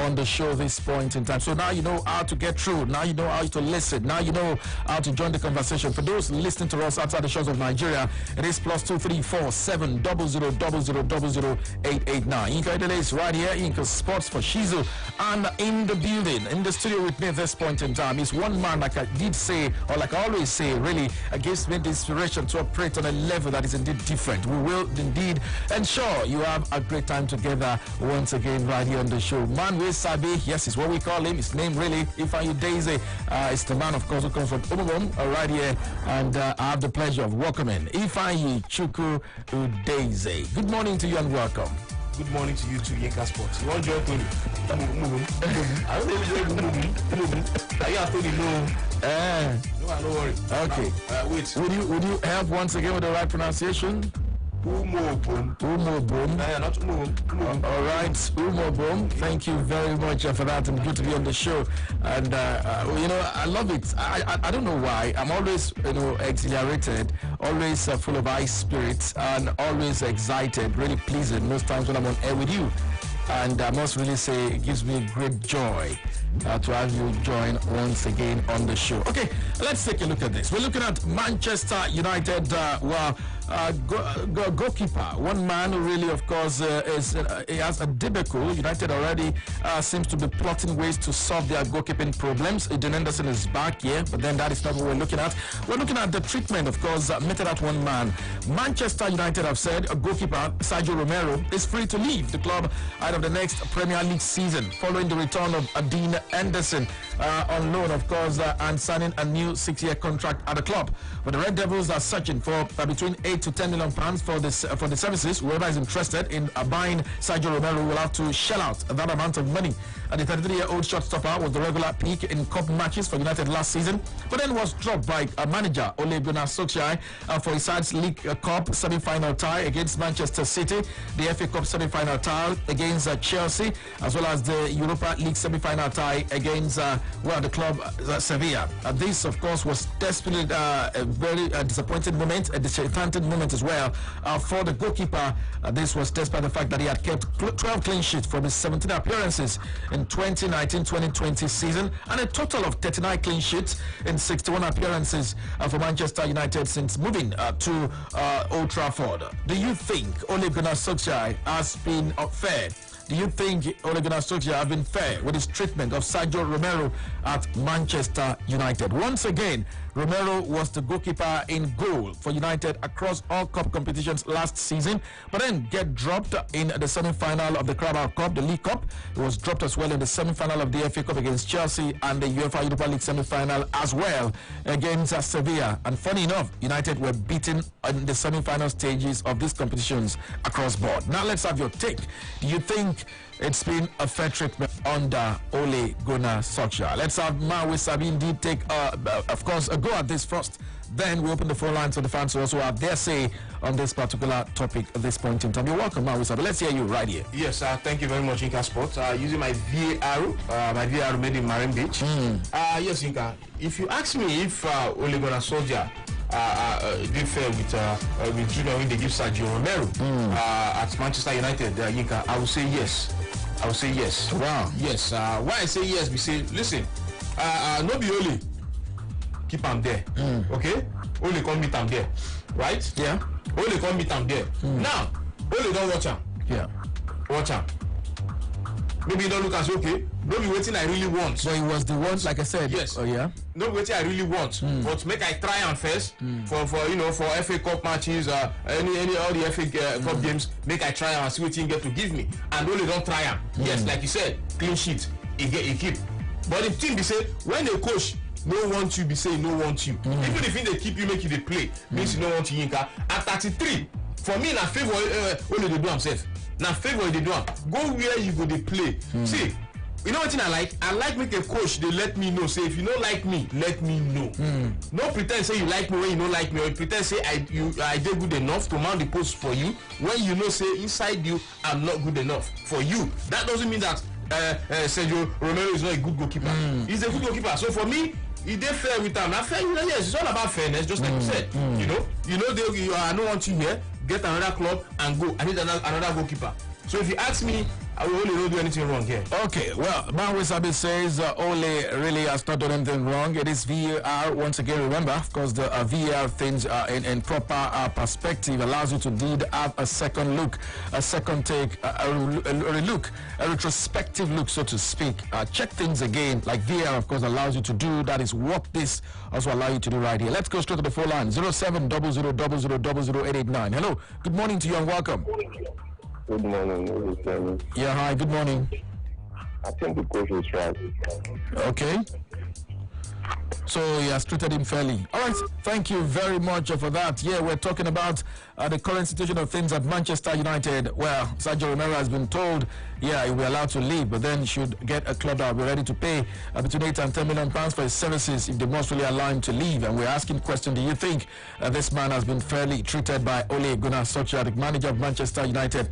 on the show this point in time. So now you know how to get through. Now you know how to listen. Now you know how to join the conversation. For those listening to us outside the shores of Nigeria, it is +234 700 889. Inka Idele is right here. Inka Sports for Shizu, and in the building, in the studio with me at this point in time is one man, like I did say, or like I always say, really gives me the inspiration to operate on a level that is indeed different. We will indeed ensure you have a great time together once again right here on the show. Man with Sabi, yes, is what we call him. His name really, Ifeanyi Udeze. It's the man, of course, who comes from Umubom right here, and I have the pleasure of welcoming Ifeanyi Chukwu Udeze. Good morning to you and welcome. Good morning to you too, Yinka Sports. You want to join Tony? I don't know Are you Tony? No, don't worry. Okay. Wait. Would you help once again with the right pronunciation? Umobom. Umobom. Not Umobom. All right, Umobom. Thank you very much for that, and good to be on the show. And you know, I love it. I don't know why. I'm always, you know, exhilarated, always full of high spirits, and always excited, really pleasing most times when I'm on air with you. And I must really say, it gives me great joy to have you join once again on the show. Okay, let's take a look at this. We're looking at Manchester United. Goalkeeper, one man who really, of course, he has a debacle. United already seems to be plotting ways to solve their goalkeeping problems. Eden Henderson is back here, but then that is not what we're looking at. We're looking at the treatment, of course, meted at one man. Manchester United have said a goalkeeper, Sergio Romero, is free to leave the club out of the next Premier League season, following the return of Eden Henderson on loan, of course, and signing a new 6-year contract at the club. But the Red Devils are searching for between 8 to 10 million pounds for the services. Whoever is interested in buying Sergio Romero will have to shell out that amount of money. And the 33-year-old shortstopper was the regular pick in cup matches for United last season, but then was dropped by manager Ole Gunnar Solskjaer for his side's League Cup semi-final tie against Manchester City, the FA Cup semi-final tie against Chelsea, as well as the Europa League semi-final tie against the club Sevilla. This, of course, was desperately a very disappointing moment, a disappointing moment as well for the goalkeeper. This was despite the fact that he had kept 12 clean sheets from his 17 appearances in 2019-2020 season, and a total of 39 clean sheets in 61 appearances for Manchester United since moving to Old Trafford. Do you think Ole Gunnar Solskjaer has been fair? Do you think Ole Gunnar Solskjaer have been fair with his treatment of Sergio Romero at Manchester United? Once again, Romero was the goalkeeper in goal for United across all cup competitions last season, but then get dropped in the semi-final of the Carabao Cup, the League Cup. He was dropped as well in the semi-final of the FA Cup against Chelsea, and the UEFA Europa League semi-final as well against Sevilla. And funny enough, United were beaten in the semi-final stages of these competitions across board. Now let's have your take. Do you think it's been a fair treatment under Ole Gunnar Solskjaer? Let's have Maui Sabi indeed take, of course, a go at this first. Then we open the phone lines for the fans who also have their say on this particular topic at this point in time. You're welcome, Maui Sabi. Let's hear you right here. Yes, thank you very much, Yinka Sports. Using my VAR made in Marine Beach. Yes, Yinka. If you ask me if Ole Gunnar Solskjaer did fair with Junior when they give Sergio Romero at Manchester United, Yinka, I will say yes. I will say yes. Wow. Yes. Why I say yes? We say, listen, no be Ole keep him there. Okay? Ole come meet him there. Right? Yeah. Ole come meet him there. Now, Ole don't watch him. Yeah. Watch him. Maybe you don't look as okay. No be waiting I really want. So it was the ones, like I said. Yes. Oh yeah. No be waiting I really want. But make I try am first for you know, for FA Cup matches, any all the FA Cup games. Make I try am and see what you get to give me. And only don't try am. Yes, like you said, clean sheet. He keep. But the thing be say when a coach no want you, be say no want you. Even if they keep you, make you they play, means you no want you, Yinka. At 33, for me, na favor only they do himself. Na favor they do am. Go where you go they play. See, you know what thing I like? I like make a coach they let me know. Say if you don't like me, let me know. No pretend say you like me when you don't like me, or you pretend say I did good enough to mount the post for you when you know say inside you I'm not good enough for you. That doesn't mean that Sergio Romero is not a good goalkeeper. He's a good goalkeeper. So for me, he did fair with them. Now fair, yes, it's all about fairness, just like you said. You know, I don't want you here. Get another club and go. I need another goalkeeper. So if you ask me, Ole don't do anything wrong here. Okay, well, Manwe Sabi says Ole really has not done anything wrong. It is VAR. Once again, remember, of course, the VAR things in proper perspective allows you to indeed have a second look, a second take, a look, a retrospective look, so to speak. Check things again, like VAR, of course, allows you to do. That is what this also allows you to do right here. Let's go straight to the phone line. 0700000889. Hello, good morning to you and welcome. Good morning. Yeah, hi, good morning. I think the coach is right. Okay. So he has treated him fairly. All right, thank you very much for that. Yeah, we're talking about the current situation of things at Manchester United. Well, Sergio Romero has been told, yeah, he'll be allowed to leave, but then should get a club that will be ready to pay between 8 and 10 million pounds for his services if they must really allow him to leave. And we're asking question, do you think this man has been fairly treated by Ole Gunnar Solskjaer, the manager of Manchester United,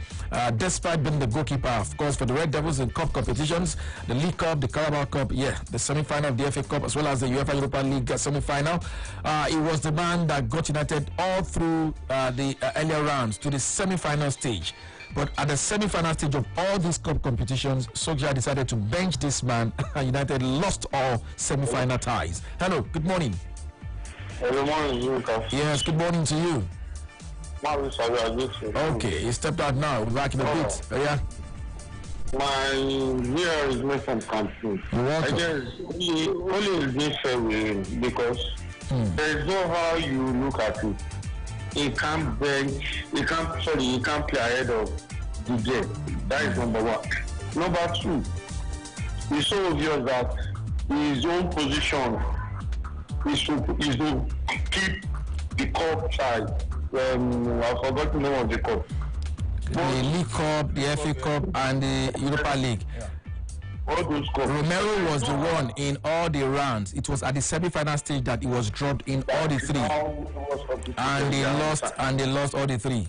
despite being the goalkeeper, of course, for the Red Devils in cup competitions, the League Cup, the Carabao Cup, yeah, the semi-final of the FA Cup, as well as the UEFA Europa League semi-final. He was the man that got United all through the earlier rounds to the semi-final stage. But at the semi-final stage of all these cup competitions, Solskjaer decided to bench this man, and United lost all semi-final ties. Hello, good morning. Good morning, Lucas. Yes, good morning to you. Okay, you stepped out now. We're back in a bit. Yeah. My mirror is made from campaign. You're welcome. I guess only is being fair with him because there is no how you look at it. He can't bench, he can't play ahead of the game. That is number one. Number two, it's so obvious that his own position is to keep the cup side. I forgot the name of the cup. The League Cup, the FA Cup, and the Europa League. All those cups. Romero was the one in all the rounds. It was at the semi-final stage that he was dropped in all the three, and they lost all the three.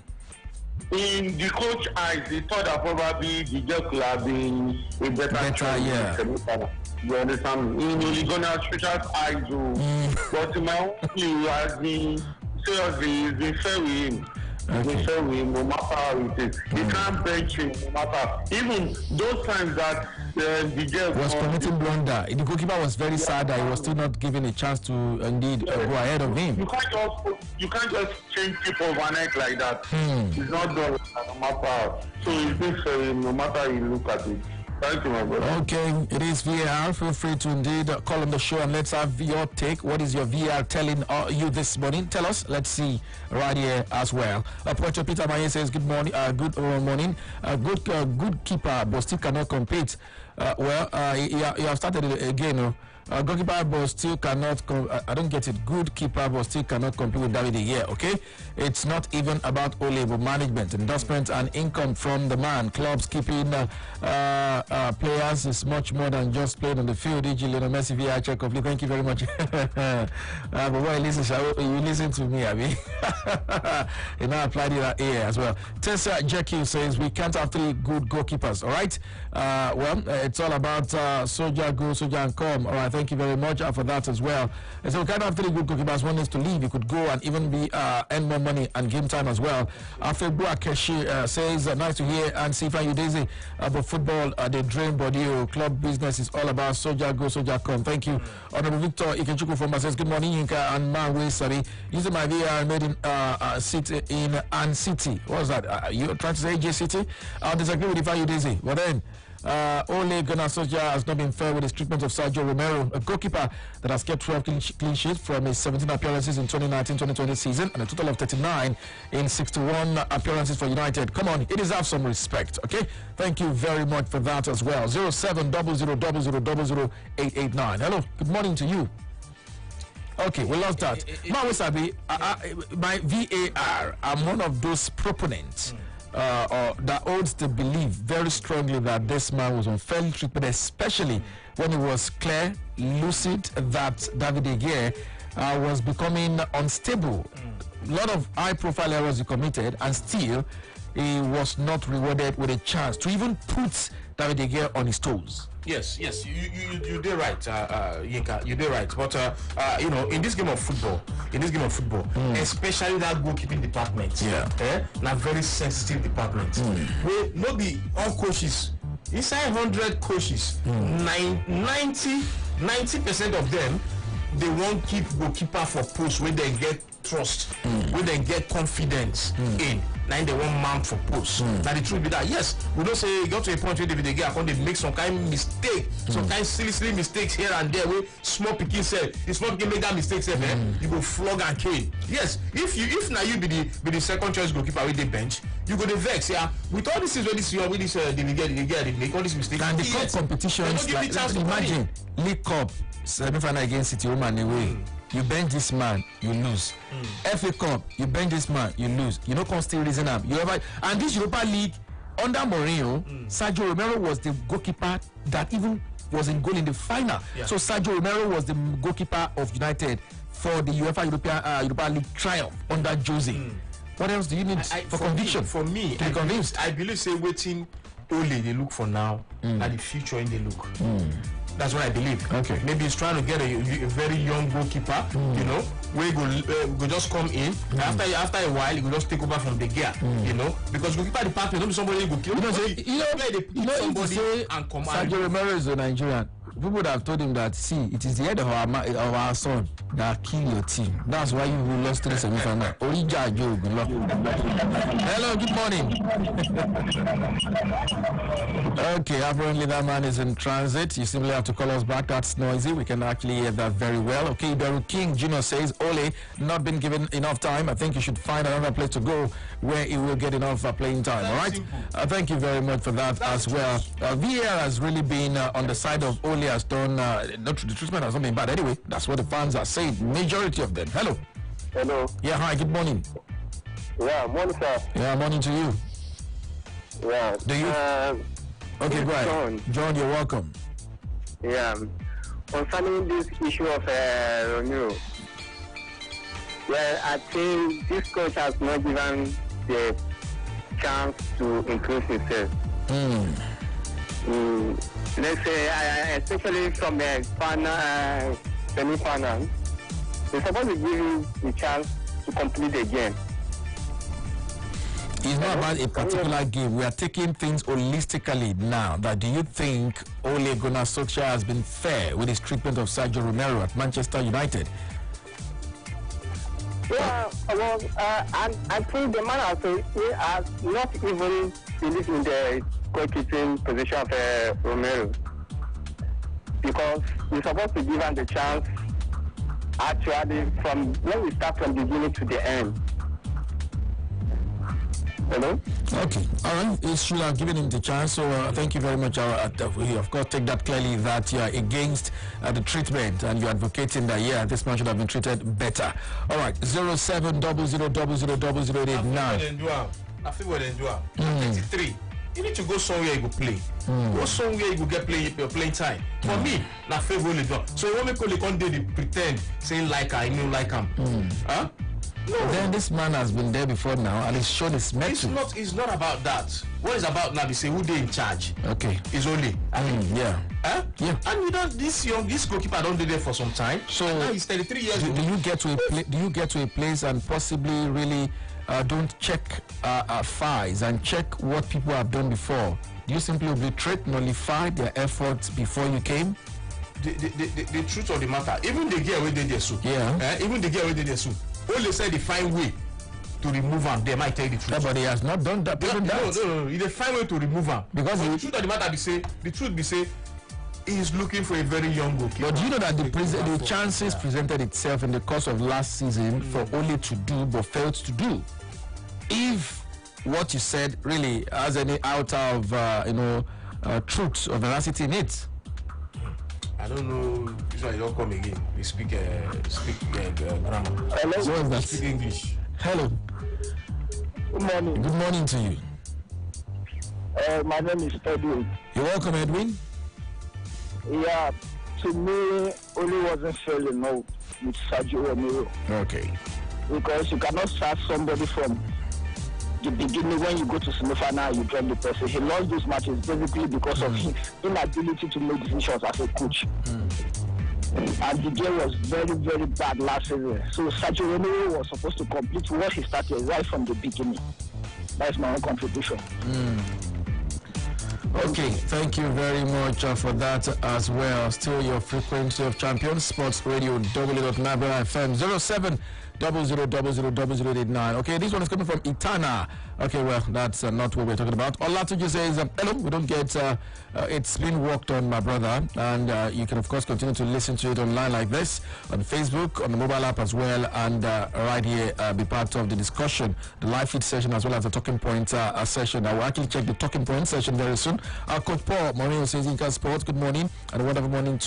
In the coach eyes, they thought that probably the job could have been a better yeah. You understand? In Ole Gunnar Solskjaer's eyes, but in my own view, has been seriously, he's been fair with him. Okay. No matter how it is. He can't bench him no matter. Even those times that the girl was committing blunder. The goalkeeper was very sad that he was still not given a chance to indeed go ahead of him. You can't just change people overnight like that. It's not done no matter how. So it's been fair no matter how you look at it. Thank you, my brother. Okay, it is VAR. Feel free to indeed call on the show and let's have your take. What is your VAR telling you this morning? Tell us. Let's see right here as well. Porto Peter Maye says, good morning. Good morning. Good keeper, but still cannot compete. You have started it again. Goalkeeper but still cannot I don't get it. Good keeper but still cannot compete with David De Gea. Okay, it's not even about Ole, but management, endorsement, and income from the man. Clubs keeping players is much more than just playing on the field. E.g. Lionel Messi, VI check complete. Thank you very much. But boy, you listen to me, Abby. You now applied it here as well. Tessa Jekyll says we can't have three good goalkeepers. All right. It's all about Solskjaer go, Solskjaer and come. All right. Thank you very much for that as well. And so we can't have three good goalkeepers. One needs to leave. You could go and even be earn more money and game time as well. Afebu Akeshi says nice to hear and see if you daisy about football. They drain body. Club business is all about Solskjaer go, Solskjaer come. Thank you. Honorable Victor Ikenchuku from says good morning, Yinka and Manwe Sabi. Using my VR made in city in An City. What was that? You trying to say AJ City? I disagree with you daisy. But then Ole Gunnar Solskjaer has not been fair with his treatment of Sergio Romero, a goalkeeper that has kept 12 clean sheets from his 17 appearances in 2019-2020 season and a total of 39 in 61 appearances for United. Come on, he deserves some respect, okay? Thank you very much for that as well. 0700000889. Hello, good morning to you. Okay, we lost that. Manwe Sabi, my VAR, I'm one of those proponents that holds the belief very strongly that this man was unfairly treated, especially when it was clear, lucid, that David De Gea was becoming unstable. A lot of high-profile errors he committed, and still he was not rewarded with a chance to even put David De Gea on his toes. Yes, you did right, Yinka. You did right, but in this game of football, especially that goalkeeping department, a very sensitive department. Where maybe all coaches inside 100 coaches, 90% of them, they won't keep goalkeeper for posts where they get trust, where they get confidence in. Now they want man for posts. Now the truth be that yes, we don't say got to a point where they get account, they make some kind of mistake, some kind of silly mistakes here and there. Where small pikin said, the small pikin make that mistake, you go flog and cane. Yes, if now you be the second choice goalkeeper with the bench, you go the vex. Yeah, with all this is what this with this they make all these mistakes. And the cup competitions, like imagine League Cup semi-final against City Roma and away. You bench this man, you lose. FA Cup, you bench this man, you lose. You know, can still reason up. You ever and this Europa League under Mourinho, Sergio Romero was the goalkeeper that even was in goal in the final. Yeah. So Sergio Romero was the goalkeeper of United for the UEFA Europa League triumph under Jose. What else do you need for conviction? For me, to be convinced, I believe say waiting only they look for now and the future in they look. That's what I believe. Okay. Maybe he's trying to get a very young goalkeeper, you know, where he go just come in. After a while, he will just take over from the gear, you know, because goalkeeper department, don't be somebody who go kill. If you say and command. Sergio Romero is a Nigerian, people would have told him that, see, it is the head of our son that kill your team. That's why you lost to the semi-final. Hello, good morning. Okay, apparently that man is in transit. You simply have to call us back. That's noisy. We can actually hear that very well. Okay, Daru King Jr. says, Ole, not been given enough time. I think you should find another place to go where he will get enough playing time. All right? Thank you very much for that as well. VAR has really been on the side of Ole, has done, the treatment has not been bad. Anyway, that's what the fans are saying. Majority of them. Hello. Hello. Yeah, hi, good morning. Yeah, morning, sir. Yeah, morning to you. Yeah. Do you? Okay, go ahead. John, you're welcome. Yeah. Concerning this issue of Romero, well, I think this coach has not given the chance to improve himself. Let's say, especially from the final, semi-final, they're supposed to give him the chance to complete the game. It's not about a particular game. We are taking things holistically now. That do you think Ole Gunnar Solskjaer has been fair with his treatment of Sergio Romero at Manchester United? Yeah, well, I think the man has not even believed in the goalkeeping position of Romero, because we're supposed to give him the chance actually from when we start from the beginning to the end. Hello? Okay, all right. You should have given him the chance. So thank you very much. We of course take that clearly that you are against the treatment and you're advocating that this man should have been treated better. All right, 0700000089. I feel what they do. 33. You need to go somewhere you go play. Go somewhere you go get playing time. For me, na favorite do. So you want me call the con they pretend saying like I know like him. Huh? No. Then this man has been there before now and he's shown his mettle. It's not about that. What is about now? They say who they in charge. Okay. Is only. Yeah. Huh? Yeah. And you know this goalkeeper don't do there for some time. So and now he's 33 years old. Do you get to a place and possibly really don't check files and check what people have done before? Do you simply obliterate, nullify their efforts before you came? The truth of the matter, even the girl where they did so. Yeah. Even the girl where they did so. All they said they find way to remove him. They might tell the truth. Yeah, but he has not done that. No. They find way to remove him. Because the truth of the matter be say he's looking for a very young goalkeeper. But do you know that the chances presented itself in the course of last season for Ole to do but failed to do? If what you said really has any out of truth or veracity in it. I don't know. This one you don't come again. We speak grammar. Hello. What is that? Speak English. Hello. Good morning. Good morning to you. My name is Edwin. You're welcome, Edwin. Yeah, to me, Ole wasn't fair enough with Sergio Romero. Okay. Because you cannot start somebody from the beginning. When you go to semi-final, you drop the person. He lost these matches basically because of his inability to make decisions as a coach. And the game was very, very bad last season. So Sergio Romero was supposed to complete what he started right from the beginning. That's my own contribution. Okay, thank you very much for that as well. Still your frequency of champions, Sports Radio, www.nabra FM 0700000089. Okay, this one is coming from Itana. Okay, well, that's not what we're talking about. Olatuji says, hello, we don't get, it's been worked on, my brother, and you can, of course, continue to listen to it online like this, on Facebook, on the mobile app as well, and right here, be part of the discussion, the live feed session, as well as the talking point session. I will actually check the talking point session very soon. Coach Paul Moreno says, Inca Sports, good morning, and a wonderful morning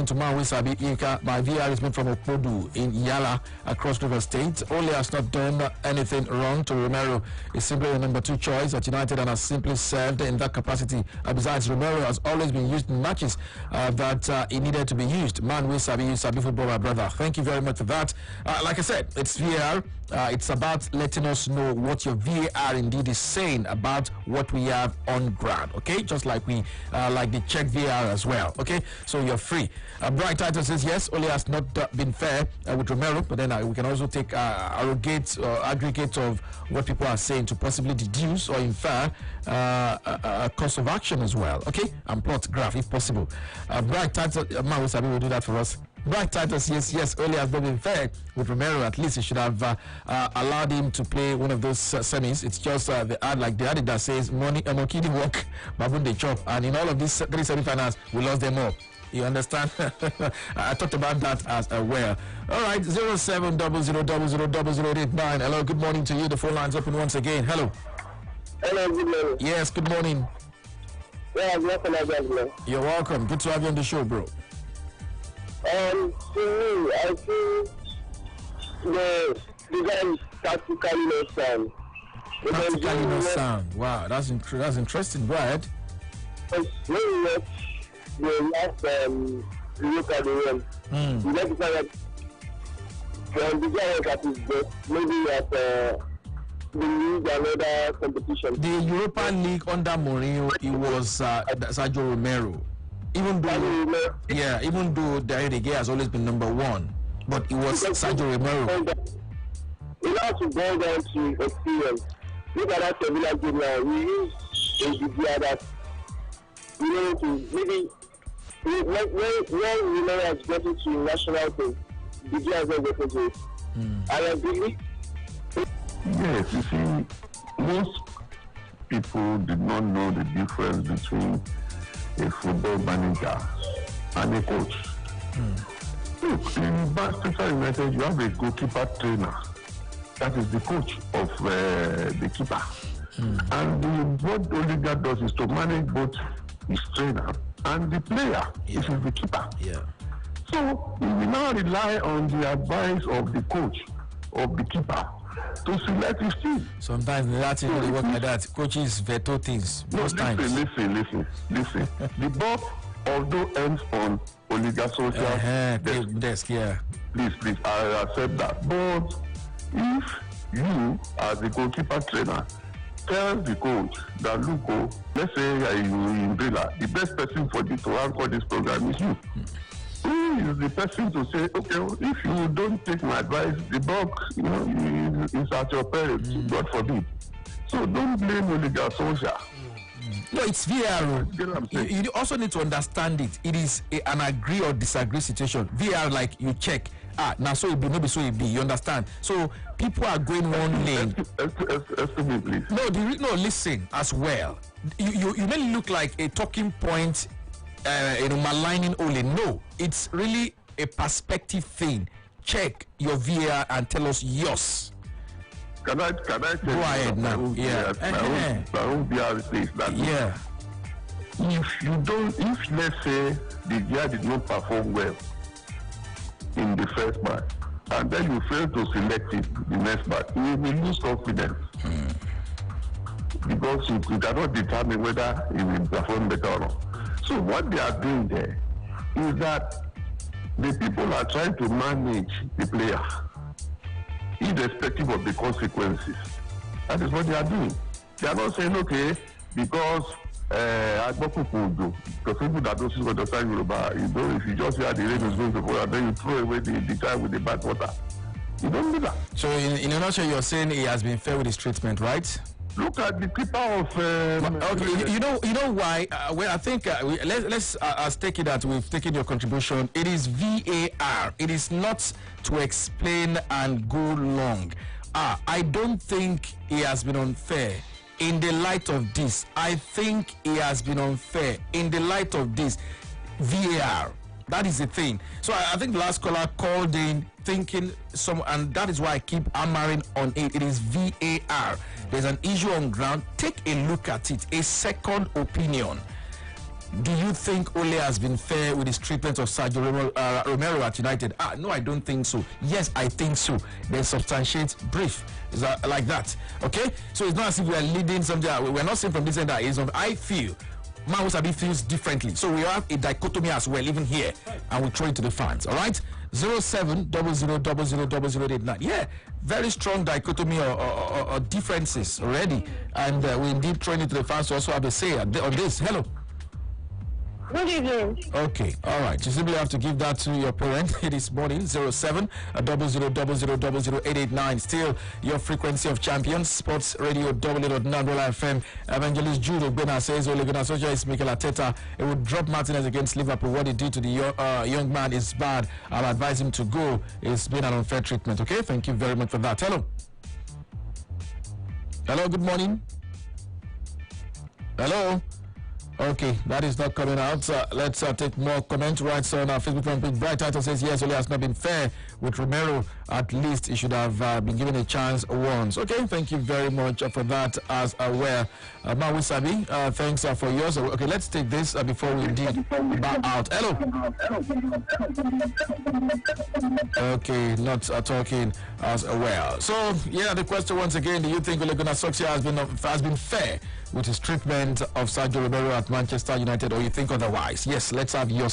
to Maui Sabi Inca. My VR is made from Opodu in Yala, across River State. Ole has not done anything wrong to Romero. Is simply the number 2 choice at United and has simply served in that capacity. Besides, Romero has always been used in matches that he needed to be used. Man, we Sabi football, my brother. Thank you very much for that. Like I said, it's VAR. It's about letting us know what your VAR indeed is saying about what we have on ground. Okay, just like we like the check VAR as well. Okay, so you're free. Bright Title says yes, Ole has not been fair with Romero, but then we can also take aggregate of what people are saying to possibly deduce or infer a course of action as well. Okay, and plot graph if possible. Bright Title, Man will do that for us. Bright Titus, yes, Ole has not been fair with Romero. At least he should have allowed him to play one of those semis. It's just the ad that says money Mokidi work, Babun they chop, and in all of these 3 semi-finals, we lost them all. You understand? I talked about that as well. All right, 0700000089. Hello, good morning to you. The phone line's open once again. Hello. Hello, good morning. Yes, good morning. Yeah, welcome. You're welcome. Good to have you on the show, bro. To me, I think the guy is tactically not sound. Tactically not sound. Wow, that's interesting, Brad. When you watch the last look at the game, you get to find that when the guy was at his best, maybe at the league and other competition. The Europa League under Mourinho, it was Sergio Romero. Even though Dario De Gea has always been number 1, but it was Sergio Romero. You have to go down to experience. Look at that Sevilla game now. We use a DDR that to maybe when Romero has gotten to national team, DDR has not gotten to it. I agree. Yes, you see, most people did not know the difference between a football manager and a coach. Look, in Manchester United, you have a goalkeeper trainer. That is the coach of the keeper. And what Oliver does is to manage both his trainer and the player, which is the keeper. Yeah. So we will now rely on the advice of the coach, of the keeper, to select his team. Sometimes that's it really work like that. Coaches veto things most times. Listen. The ball, although ends on Oliga Social desk, yeah. Please, I accept that. But if you, as the goalkeeper trainer, tell the coach that look, let's say you in Villa, the best person for you to anchor this program is you. Who is the person to say, okay, if you don't take my advice, the buck, is at your parents, God forbid. So don't blame Oliga Social. No, it's VAR. You also need to understand it. It is an agree or disagree situation. VAR, like you check. Now so it be, maybe so it be. You understand? So people are going one lane. Excuse me, please. No, listen as well. You may look like a talking point, maligning only. No, it's really a perspective thing. Check your VAR and tell us yours. Can I tell you? Go ahead now. Yeah. My own VR says that. Yeah. If let's say the guy did not perform well in the first match, and then you fail to select it the next match, you will lose confidence. Because you cannot determine whether he will perform better or not. So what they are doing there is that the people are trying to manage the player, irrespective of the consequences. That is what they are doing. They are not saying, okay, because because people that don't understand Yoruba, if you just hear the rain is going to fall, and then you throw away the guy with the bad water. You don't do that. So in a nutshell, you're saying he has been fair with his treatment, right? Look at the keeper of. Okay, you know why? Well, I think let's take it that we've taken your contribution. It is VAR. It is not to explain and go long. I don't think he has been unfair. In the light of this, I think he has been unfair. In the light of this, VAR. That is the thing. So I think the last caller called in thinking and that is why I keep hammering on it. It is VAR. There's an issue on ground. Take a look at it. A second opinion. Do you think Ole has been fair with his treatment of Sergio Romero at United? No, I don't think so. Yes, I think so. Then substantiate brief. Is that like that? Okay? So it's not as if we are leading something. We're not saying from this end that is of. I feel Mahu Sabi feels differently. So we have a dichotomy as well, even here. And we throw it to the fans. All right? 0700000089. Yeah, very strong dichotomy or differences already. And we indeed throw it to the fans to also have a say on this. Hello. Good evening. Okay, all right. You simply have to give that to your parent this morning. 0700000089. Still your frequency of champions. Sports Radio W.Nandrola FM. Evangelist Jude Ogbena says Ole Gunnar Solskjaer is Mikel Arteta. It would drop Martinez against Liverpool. What he did to the young man is bad. I'll advise him to go. It's been an unfair treatment. Okay, thank you very much for that. Hello. Hello. Good morning. Hello. Okay, that is not coming out. Let's take more comments. Right, on our Facebook fan page. Bright Title says, yes, Ole has not been fair with Romero. At least he should have been given a chance once. Okay, thank you very much for that as well. Mahu Sabi, thanks for yours. Okay, let's take this before we indeed bow out. Hello. Okay, not talking as well. So, yeah, the question once again, do you think Ole Gunnar Solskjaer has been fair with his treatment of Sergio Romero at Manchester United, or you think otherwise? Yes, let's have your